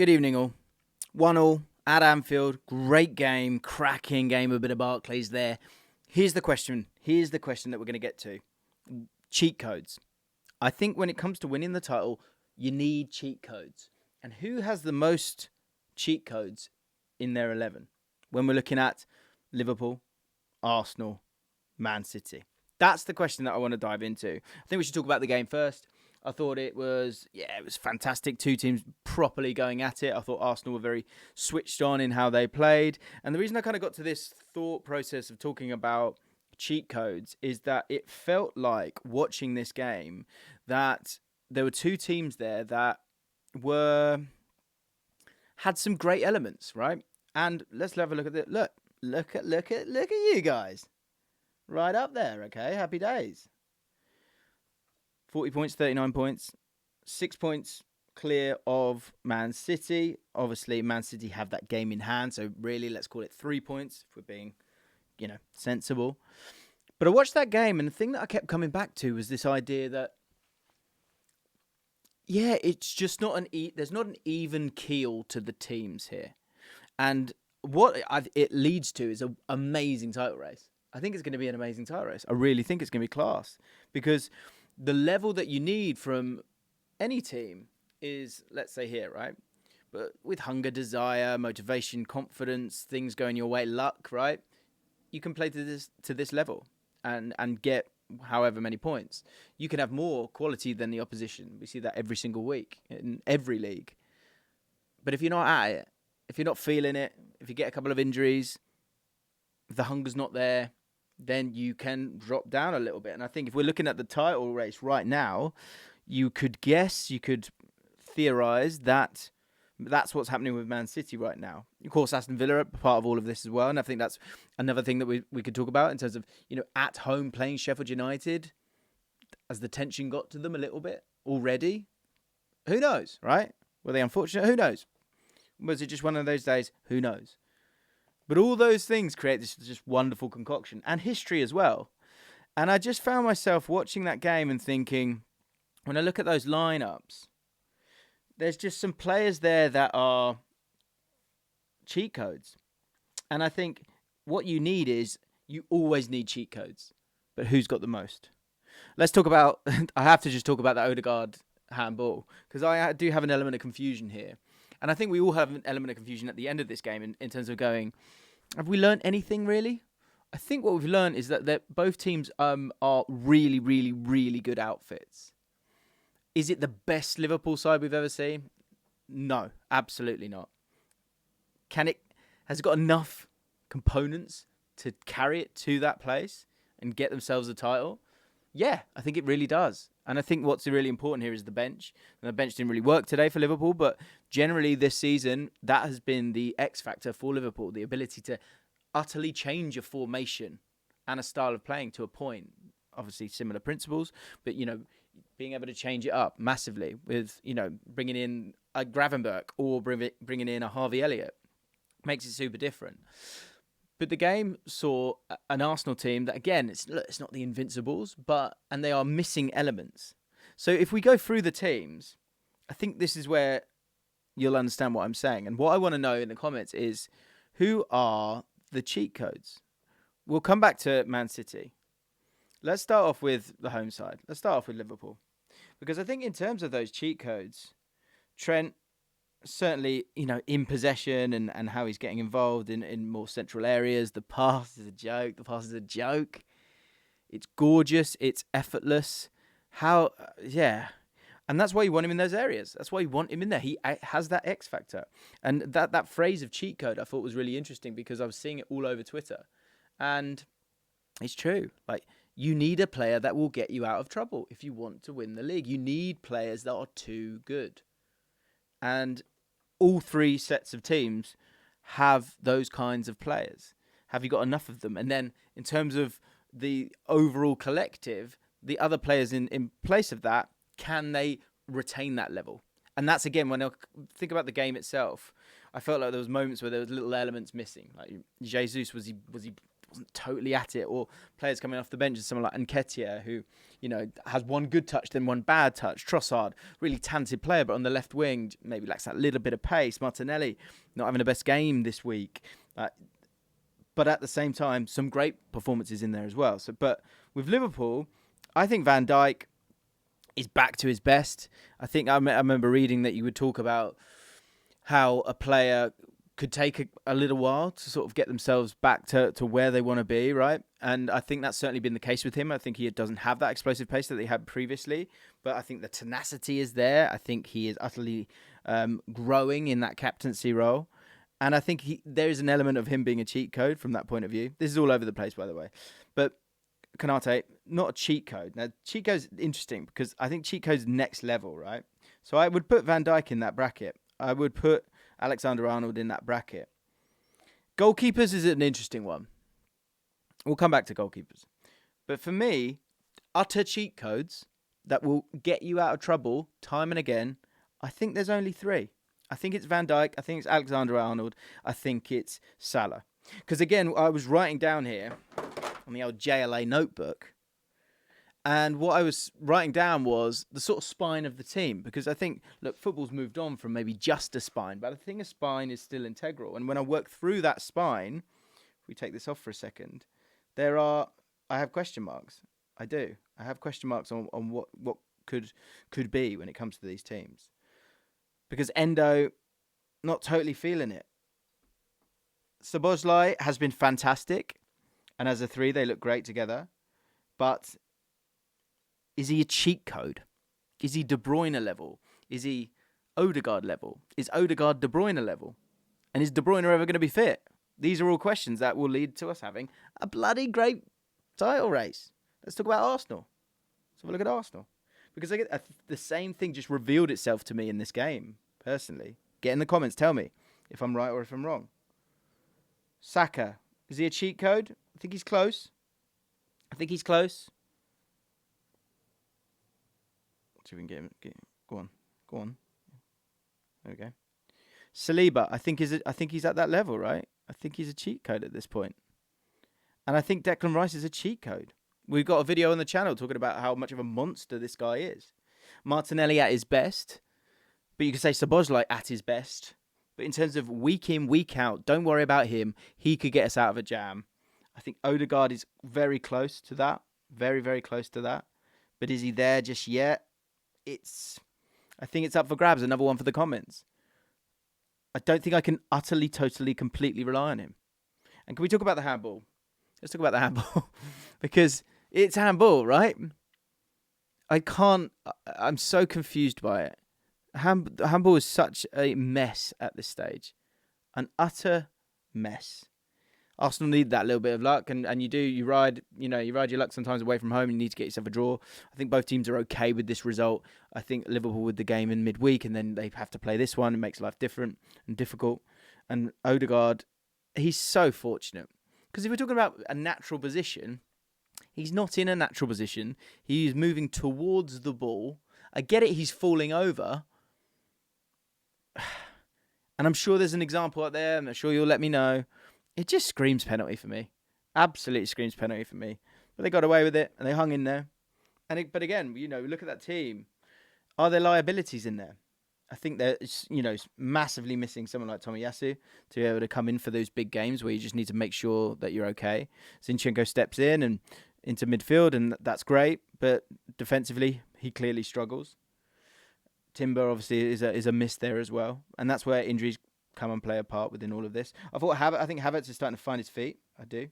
Good evening, all. 1-1 at Anfield. Great game, cracking game. A bit of Barclays there. Here's the question. That we're going to get to. Cheat codes. I think when it comes to winning the title, you need cheat codes. And who has the most cheat codes in their 11? When we're looking at Liverpool, Arsenal, Man City. That's the question that I want to dive into. I think we should talk about the game first. I thought it was fantastic. Two teams properly going at it. I thought Arsenal were very switched on in how they played. And the reason I kind of got to this thought process of talking about cheat codes is that it felt like watching this game that there were two teams there that had some great elements, right? And let's have a look at it. Look at you guys. Right up there, okay? Happy days. 40 points, 39 points, 6 points clear of Man City. Obviously, Man City have that game in hand, so really, let's call it 3 points if we're being, sensible. But I watched that game, and the thing that I kept coming back to was this idea that, it's just not there's not an even keel to the teams here. And what it leads to is an amazing title race. I think it's going to be an amazing title race. I really think it's going to be class because the level that you need from any team is, let's say here, right? But with hunger, desire, motivation, confidence, things going your way, luck, right? You can play to this level and get however many points. You can have more quality than the opposition. We see that every single week in every league. But if you're not at it, if you're not feeling it, if you get a couple of injuries, if the hunger's not there, then you can drop down a little bit. And I think if we're looking at the title race right now, you could theorize that that's what's happening with Man City right now. Of course, Aston Villa are part of all of this as well. And I think that's another thing that we could talk about in terms of, at home playing Sheffield United, as the tension got to them a little bit already. Who knows, right? Were they unfortunate? Who knows? Was it just one of those days? Who knows? But all those things create this just wonderful concoction and history as well. And I just found myself watching that game and thinking, when I look at those lineups, there's just some players there that are cheat codes. And I think what you need is, you always need cheat codes. But who's got the most? Let's talk about, I have to just talk about the Odegaard handball, because I do have an element of confusion here. And I think we all have an element of confusion at the end of this game in terms of going, have we learned anything really? I think what we've learned is that both teams are really, really, really good outfits. Is it the best Liverpool side we've ever seen? No, absolutely not. Has it got enough components to carry it to that place and get themselves a title? Yeah, I think it really does. And I think what's really important here is the bench. And the bench didn't really work today for Liverpool, but generally this season, that has been the X factor for Liverpool, the ability to utterly change a formation and a style of playing to a point. Obviously, similar principles, but, being able to change it up massively with, bringing in a Gravenberch or bringing in a Harvey Elliott makes it super different. But the game saw an Arsenal team that, again, it's not the Invincibles, and they are missing elements. So if we go through the teams, I think this is where you'll understand what I'm saying. And what I want to know in the comments is, who are the cheat codes? We'll come back to Man City. Let's start off with the home side. Let's start off with Liverpool. Because I think in terms of those cheat codes, Trent, certainly, in possession and how he's getting involved in more central areas. The pass is a joke. It's gorgeous. It's effortless. And that's why you want him in those areas. That's why you want him in there. He has that X factor. And that phrase of cheat code I thought was really interesting because I was seeing it all over Twitter. And it's true. Like, you need a player that will get you out of trouble if you want to win the league. You need players that are too good. And all three sets of teams have those kinds of players. Have you got enough of them? And then in terms of the overall collective, the other players in place of that, can they retain that level? And that's, again, when I think about the game itself, I felt like there was moments where there was little elements missing. Like Jesus, was he wasn't totally at it, or players coming off the bench, and someone like Nketiah, who, has one good touch, then one bad touch. Trossard, really talented player, but on the left wing, maybe lacks that little bit of pace. Martinelli, not having the best game this week. But at the same time, some great performances in there as well. But with Liverpool, I think Van Dijk is back to his best. I think I remember reading that you would talk about how a player could take a little while to sort of get themselves back to where they want to be, right? And I think that's certainly been the case with him. I think he doesn't have that explosive pace that he had previously, but I think the tenacity is there. I think he is utterly growing in that captaincy role. And I think there is an element of him being a cheat code from that point of view. This is all over the place, by the way. But Konaté, not a cheat code. Now, cheat code is interesting because I think cheat code's next level, right? So I would put Van Dijk in that bracket. I would put Alexander-Arnold in that bracket. Goalkeepers is an interesting one. We'll come back to goalkeepers. But for me, utter cheat codes that will get you out of trouble time and again, I think there's only 3. I think it's Van Dijk. I think it's Alexander-Arnold. I think it's Salah. Because again, I was writing down here on the old JLA notebook, and what I was writing down was the sort of spine of the team. Because I think, look, football's moved on from maybe just a spine, but I think a spine is still integral. And when I work through that spine, if we take this off for a second, I have question marks. I do. I have question marks on what could be when it comes to these teams. Because Endo, not totally feeling it. Szoboszlai has been fantastic. And as a 3, they look great together. But is he a cheat code? Is he De Bruyne level? Is he Odegaard level? Is Odegaard De Bruyne level? And is De Bruyne ever going to be fit? These are all questions that will lead to us having a bloody great title race. Let's talk about Arsenal. Let's have a look at Arsenal. Because the same thing just revealed itself to me in this game, personally. Get in the comments, tell me if I'm right or if I'm wrong. Saka, is he a cheat code? I think he's close. See if we can get him. Go on. There we go. Saliba, I think he's at that level, right? I think he's a cheat code at this point. And I think Declan Rice is a cheat code. We've got a video on the channel talking about how much of a monster this guy is. Martinelli at his best. But you could say Szoboszlai at his best. But in terms of week in, week out, don't worry about him. He could get us out of a jam. I think Odegaard is very close to that. Very, very close to that. But is he there just yet? I think it's up for grabs. Another one for the comments. I don't think I can utterly, totally, completely rely on him. And can we talk about the handball? Let's talk about the handball. Because it's handball, right? I'm so confused by it. Handball is such a mess at this stage. An utter mess. Arsenal need that little bit of luck, and you ride your luck sometimes away from home. You need to get yourself a draw. I think both teams are okay with this result. I think Liverpool with the game in midweek, and then they have to play this one. It makes life different and difficult. And Odegaard, he's so fortunate. Because if we're talking about a natural position, he's not in a natural position. He's moving towards the ball. I get it, he's falling over. And I'm sure there's an example out there. I'm sure you'll let me know. It just screams penalty for me. Absolutely screams penalty for me. But they got away with it and they hung in there. But again, look at that team. Are there liabilities in there? I think they're, massively missing someone like Tomiyasu to be able to come in for those big games where you just need to make sure that you're okay. Zinchenko steps in and into midfield, and that's great. But defensively, he clearly struggles. Timber obviously is a miss there as well, and that's where injuries come and play a part within all of this. I think Havertz is starting to find his feet. I do.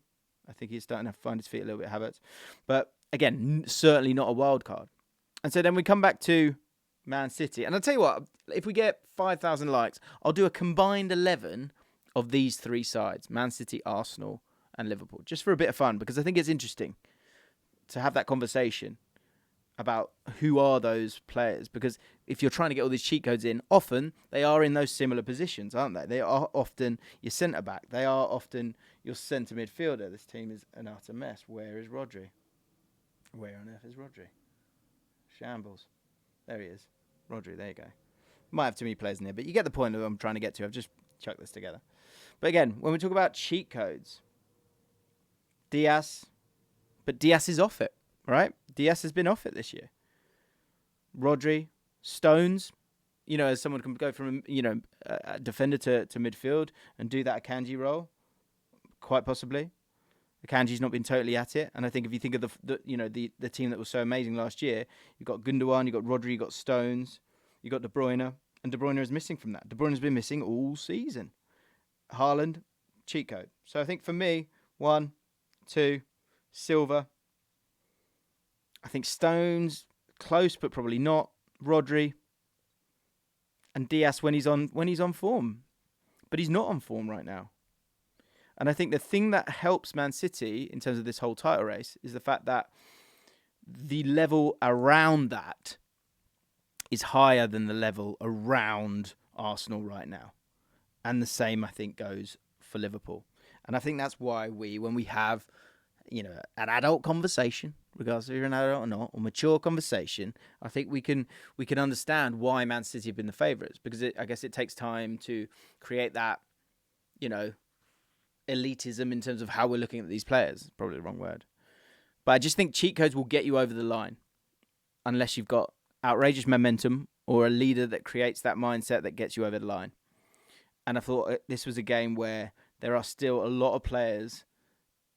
I think he's starting to find his feet a little bit, Havertz. But again, certainly not a wild card. And so then we come back to Man City. And I'll tell you what, if we get 5,000 likes, I'll do a combined 11 of these 3 sides, Man City, Arsenal, and Liverpool, just for a bit of fun, because I think it's interesting to have that conversation about who are those players. Because if you're trying to get all these cheat codes in, often they are in those similar positions, aren't they? They are often your centre-back. They are often your centre midfielder. This team is an utter mess. Where is Rodri? Where on earth is Rodri? Shambles. There he is. Rodri, there you go. Might have too many players in there, but you get the point of what I'm trying to get to. I've just chucked this together. But again, when we talk about cheat codes, Diaz. But Diaz is off it, right? Diaz has been off it this year. Rodri, Stones, as someone can go from, a defender to midfield and do that Akanji role, quite possibly. Akanji's not been totally at it. And I think if you think of the team that was so amazing last year, you've got Gundogan, you've got Rodri, you've got Stones, you've got De Bruyne, and De Bruyne is missing from that. De Bruyne has been missing all season. Haaland, cheat code. So I think for me, 1, 2, Silva. I think Stones, close but probably not. Rodri and Diaz when he's on form. But he's not on form right now. And I think the thing that helps Man City in terms of this whole title race is the fact that the level around that is higher than the level around Arsenal right now. And the same, I think, goes for Liverpool. And I think that's why when we have, an adult conversation, regardless if you're an adult or not, or mature conversation, I think we can understand why Man City have been the favourites. Because I guess it takes time to create that, elitism in terms of how we're looking at these players. Probably the wrong word. But I just think cheat codes will get you over the line unless you've got outrageous momentum or a leader that creates that mindset that gets you over the line. And I thought this was a game where there are still a lot of players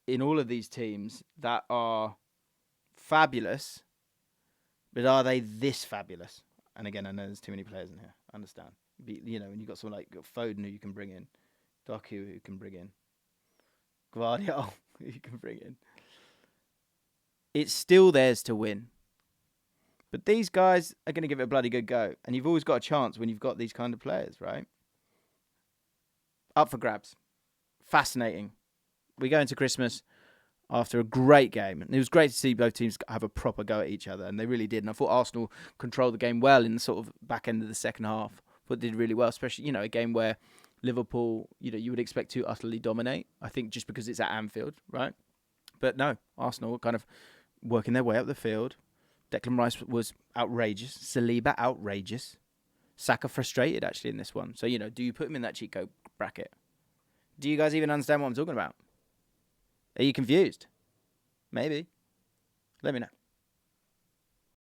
in all of these teams that are fabulous, but are they this fabulous? And again, I know there's too many players in here. I understand. And you've got someone like Thogden who you can bring in, Doku who you can bring in, Guardiola who you can bring in. It's still theirs to win. But these guys are going to give it a bloody good go. And you've always got a chance when you've got these kind of players, right? Up for grabs. Fascinating. We go into Christmas after a great game. And it was great to see both teams have a proper go at each other. And they really did. And I thought Arsenal controlled the game well in the sort of back end of the second half. But did really well, especially, a game where Liverpool, you would expect to utterly dominate. I think just because it's at Anfield, right? But no, Arsenal were kind of working their way up the field. Declan Rice was outrageous. Saliba, outrageous. Saka frustrated, actually, in this one. So, do you put him in that cheat code bracket? Do you guys even understand what I'm talking about? Are you confused? Maybe. Let me know.